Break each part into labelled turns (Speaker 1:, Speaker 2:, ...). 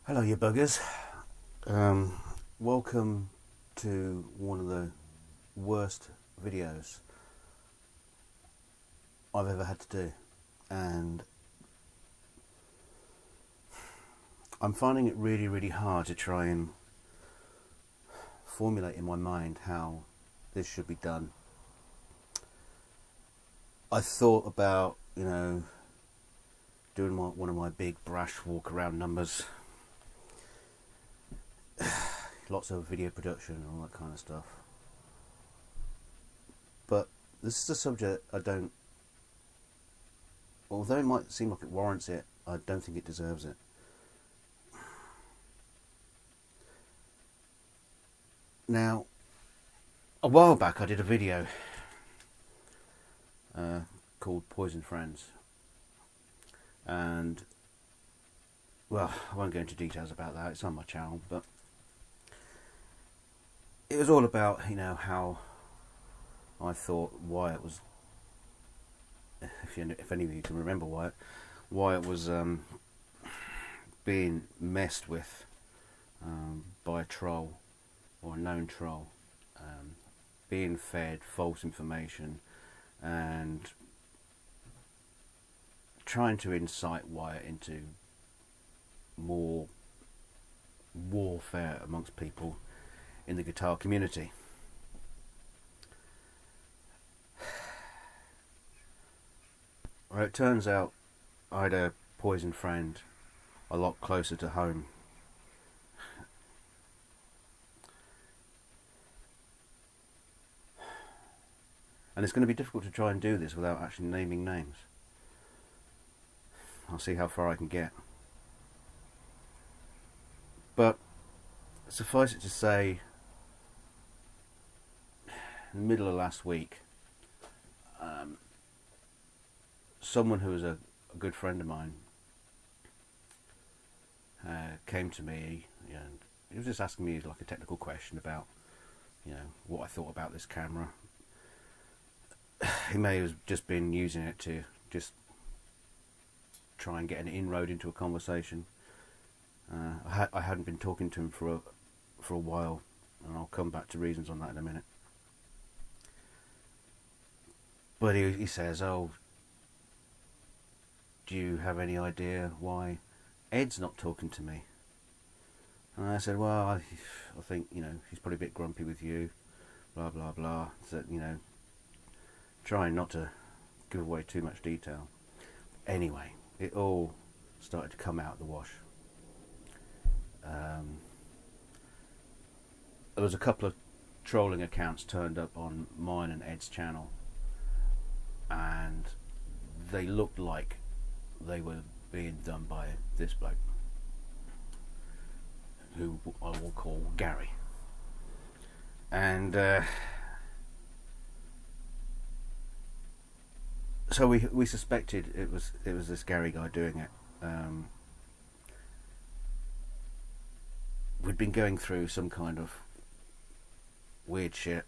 Speaker 1: Hello, you buggers. Welcome to one of the worst videos I've ever had to do, and I'm finding it really hard to try and formulate in my mind how this should be done. I thought about, doing one of my big brash walk around numbers. Lots of video production and all that kind of stuff. But this is a subject although it might seem like it warrants it, I don't think it deserves it. Now, a while back I did a video called Poison Friends. And, well, I won't go into details about that, it's on my channel, but it was all about, how I thought Wyatt was, if any of you can remember Wyatt was being messed with by a troll, or a known troll, being fed false information and trying to incite Wyatt into more warfare amongst people in the guitar community. Well, it turns out I had a poison friend a lot closer to home. And it's going to be difficult to try and do this without actually naming names. I'll see how far I can get. But suffice it to say, in the middle of last week, someone who was a good friend of mine came to me, and he was just asking me like a technical question about, what I thought about this camera. He may have just been using it to just try and get an inroad into a conversation. I hadn't been talking to him for a while, and I'll come back to reasons on that in a minute. But he says, "Oh, do you have any idea why Ed's not talking to me?" And I said, "Well, I think, he's probably a bit grumpy with you, blah blah blah." So, trying not to give away too much detail. Anyway, it all started to come out of the wash. There was a couple of trolling accounts turned up on mine and Ed's channel, and they looked like they were being done by this bloke, who I will call Gary. And so we suspected it was this Gary guy doing it. We'd been going through some kind of weird shit,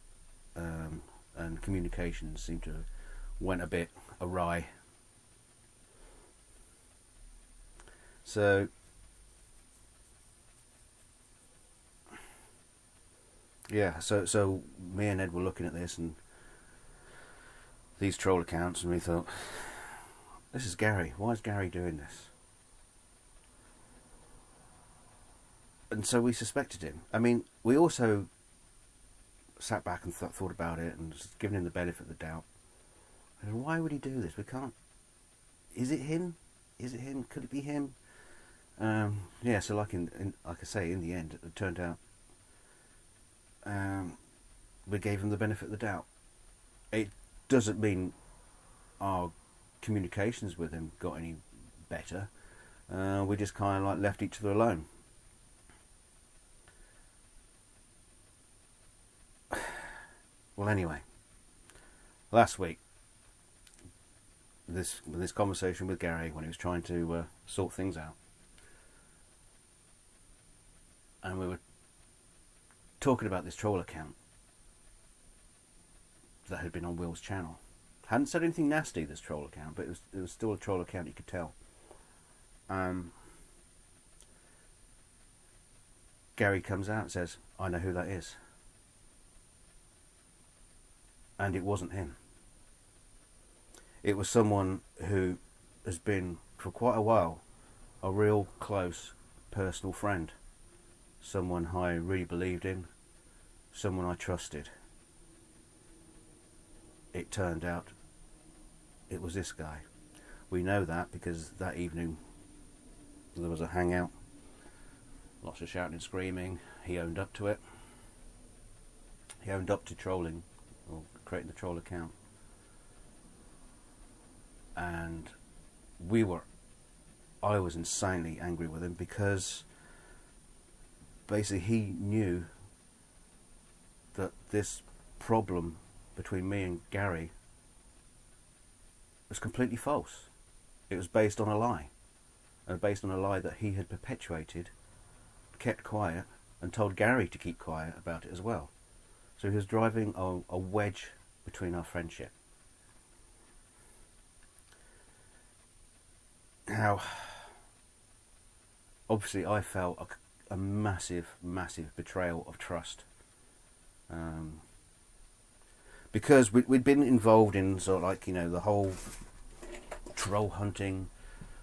Speaker 1: and communications seemed to have went a bit awry. So yeah, so me and Ed were looking at this and these troll accounts, and we thought, this is Gary. Why is Gary doing this? And so we suspected him. I mean, we also sat back and thought about it and just given him the benefit of the doubt. And why would he do this? We can't. Is it him? Is it him? Could it be him? Yeah. So like like I say, in the end, it turned out we gave him the benefit of the doubt. It doesn't mean our communications with him got any better. We just kind of like left each other alone. Well, anyway, last week, this conversation with Gary when he was trying to sort things out, and we were talking about this troll account that had been on Will's channel. Hadn't said anything nasty, this troll account, but it was still a troll account, you could tell. Gary comes out and says, I know who that is. And it wasn't him. It was someone who has been, for quite a while, a real close personal friend. Someone I really believed in. Someone I trusted. It turned out it was this guy. We know that because that evening there was a hangout. Lots of shouting and screaming. He owned up to it. He owned up to trolling, or creating the troll account. And I was insanely angry with him because basically he knew that this problem between me and Gary was completely false. It was based on a lie. And based on a lie that he had perpetuated, kept quiet, and told Gary to keep quiet about it as well. So he was driving a wedge between our friendship. Now, obviously I felt a massive, massive betrayal of trust. Because we'd been involved in sort of like, the whole troll hunting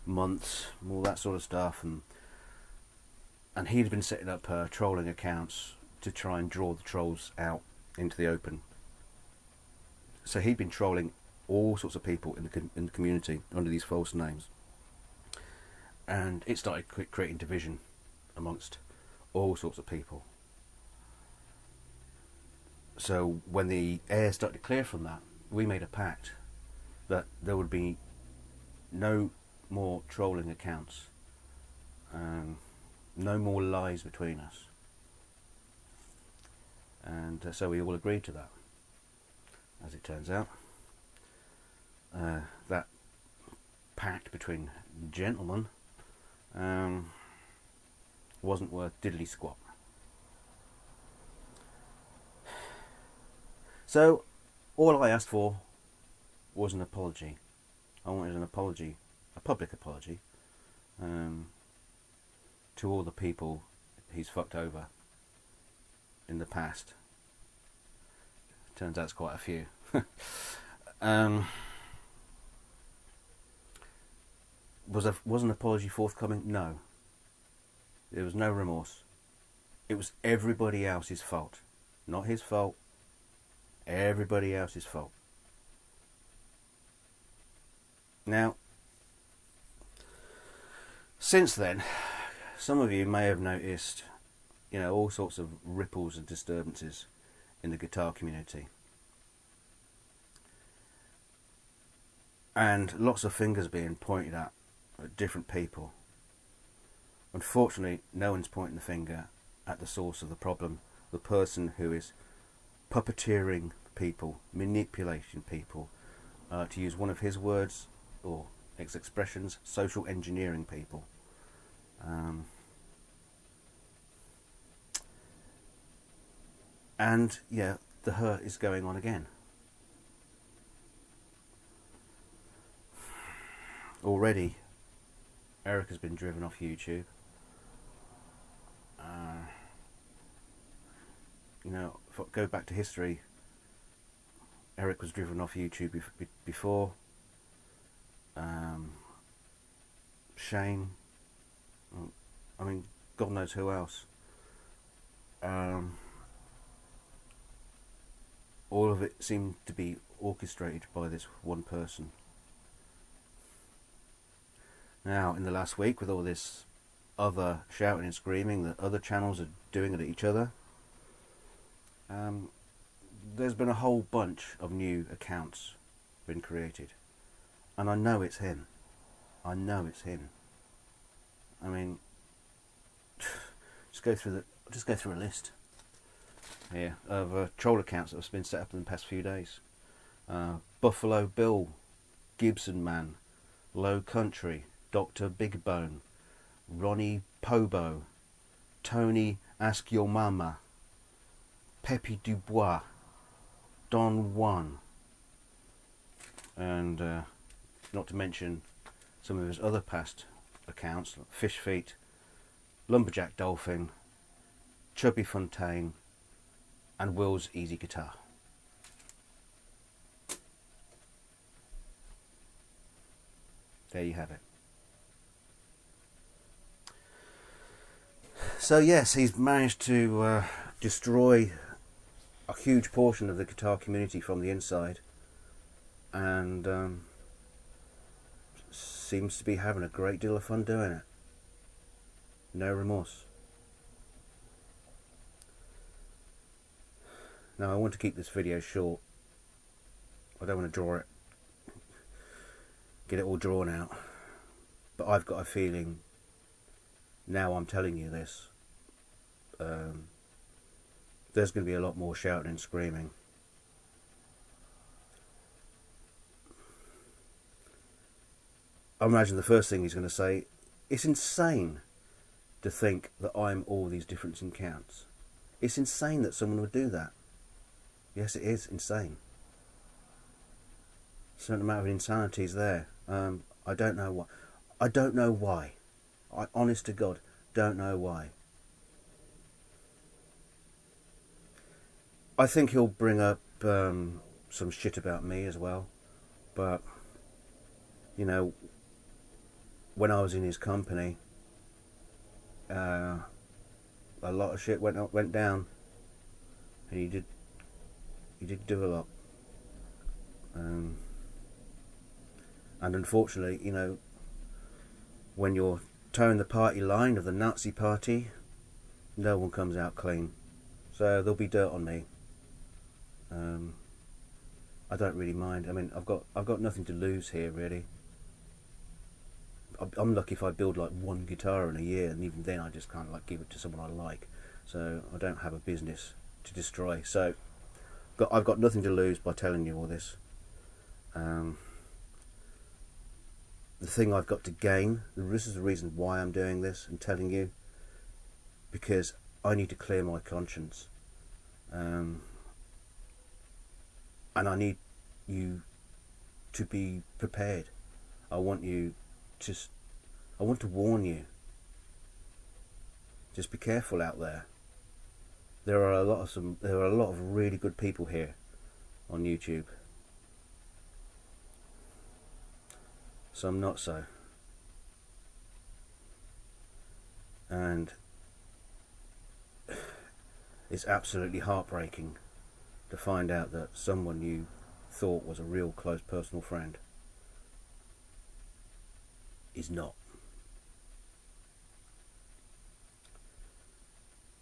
Speaker 1: months, all that sort of stuff, and he'd been setting up trolling accounts to try and draw the trolls out into the open. So he'd been trolling all sorts of people in the community under these false names, and it started creating division amongst all sorts of people. So when the air started to clear from that, we made a pact that there would be no more trolling accounts, no more lies between us, and so we all agreed to that. As it turns out, that pact between gentlemen wasn't worth diddly squat. So all I asked for was an apology. I wanted an apology, a public apology, to all the people he's fucked over in the past. Turns out it's quite a few. Was an apology forthcoming? No. There was no remorse. It was everybody else's fault. Not his fault. Everybody else's fault. Now, since then, some of you may have noticed, all sorts of ripples and disturbances in the guitar community. And lots of fingers being pointed at different people. Unfortunately, no one's pointing the finger at the source of the problem, the person who is puppeteering people, manipulating people, to use one of his words or his expressions, social engineering people. And yeah, the hurt is going on again. Already, Eric has been driven off YouTube. If I go back to history, Eric was driven off YouTube before. Shane. God knows who else. All of it seemed to be orchestrated by this one person. Now, in the last week, with all this other shouting and screaming that other channels are doing it at each other, there's been a whole bunch of new accounts been created, and I know it's him. I know it's him. Just go through a list here of troll accounts that have been set up in the past few days. Buffalo Bill, Gibson Man, Low Country, Dr. Big Bone, Ronnie Pobo, Tony Ask Your Mama, Pepe Dubois, Don Juan, and not to mention some of his other past accounts, like Fish Feet, Lumberjack Dolphin, Chubby Fontaine and Will's Easy Guitar. There you have it. So yes, he's managed to destroy a huge portion of the guitar community from the inside, and seems to be having a great deal of fun doing it. No remorse. Now I want to keep this video short. I don't want to draw it, get it all drawn out, but I've got a feeling now I'm telling you this, there's going to be a lot more shouting and screaming. I imagine the first thing he's going to say, it's insane to think that I'm all these different accounts. It's insane that someone would do that. Yes, it is insane. A certain amount of insanity is there. I don't know why. I don't know why. I, honest to God, don't know why. I think he'll bring up some shit about me as well, but you know, when I was in his company, a lot of shit went down, and he did do a lot, and unfortunately, you know, when you're towing the party line of the Nazi party, no one comes out clean, so there'll be dirt on me. I don't really mind. I mean, I've got nothing to lose here, really. I'm lucky if I build like one guitar in a year, and even then I just kind of like give it to someone I like. So I don't have a business to destroy. So I've got nothing to lose by telling you all this. The thing I've got to gain, this is the reason why I'm doing this and telling you, because I need to clear my conscience. And I need you to be prepared. I want to warn you. Just be careful out there. There are a lot of really good people here on YouTube. Some not so. And it's absolutely heartbreaking to find out that someone you thought was a real close personal friend is not.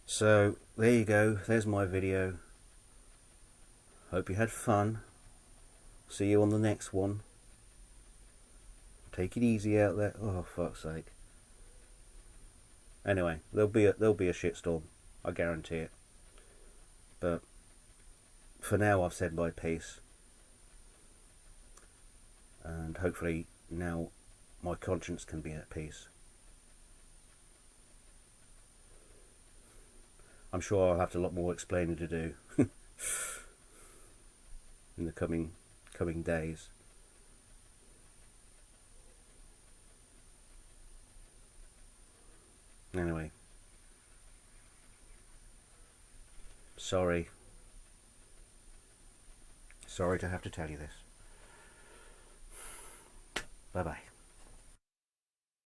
Speaker 1: So there you go, there's my video. Hope you had fun. See you on the next one. Take it easy out there. Oh, fuck's sake. Anyway, there'll be a shitstorm, I guarantee it. But for now, I've said my piece, and hopefully now my conscience can be at peace. I'm sure I'll have a lot more explaining to do in the coming days. Anyway, sorry to have to tell you this. Bye bye.